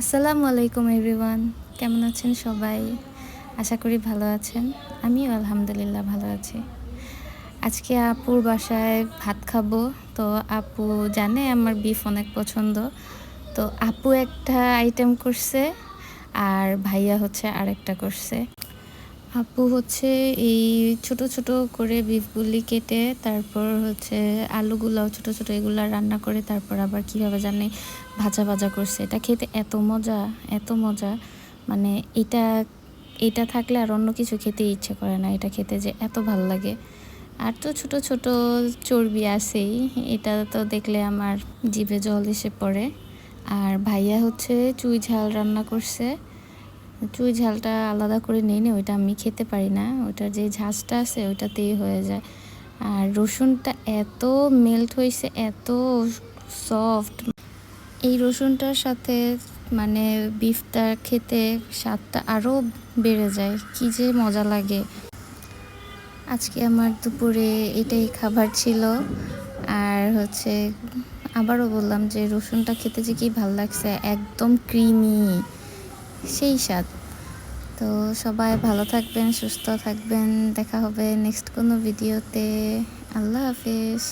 আসসালামু আলাইকুম এভরিওয়ান, কেমন আছেন সবাই? আশা করি ভালো আছেন। আমিও আলহামদুলিল্লাহ ভালো আছি। আজকে আপুর বাসায় ভাত খাবো। তো আপু জানে আমার বিফ অনেক পছন্দ। তো আপু একটা আইটেম করছে আর ভাইয়া হচ্ছে আরেকটা করছে। আপু হচ্ছে এই ছোট ছোট করে বিফগুলি কেটে তারপর হচ্ছে আলুগুলাও ছোট ছোট এগুলা রান্না করে তারপর আবার কীভাবে জানি ভাজা ভাজা করছে। এটা খেতে এত মজা, এত মজা, মানে এটা এটা থাকলে আর অন্য কিছু খেতে ইচ্ছে করে না। এটা খেতে যে এত ভাল লাগে। আর তো ছোট ছোট চর্বি আছেই, এটা তো দেখলে আমার জিভে জল এসে পড়ে। আর ভাইয়া হচ্ছে চুই ঝাল রান্না করছে। চুই ঝালটা আলাদা করে নিই নি, ওইটা আমি খেতে পারি না। ওইটার যে ঝাঁজটা আছে ওইটাতেই হয়ে যায়। আর রসুনটা এত মেল্ট হয়েছে, এত সফট। এই রসুনটার সাথে মানে বিফটা খেতে স্বাদটা আরও বেড়ে যায়, কি যে মজা লাগে। আজকে আমার দুপুরে এটাই খাবার ছিল। আর হচ্ছে আবারও বললাম যে রসুনটা খেতে যে কি ভাল লাগছে, একদম ক্রিমি, সেই স্বাদ। তো সবাই ভালো থাকবেন, সুস্থ থাকবেন। দেখা হবে নেক্সট কোনো ভিডিওতে। আল্লাহ হাফেজ।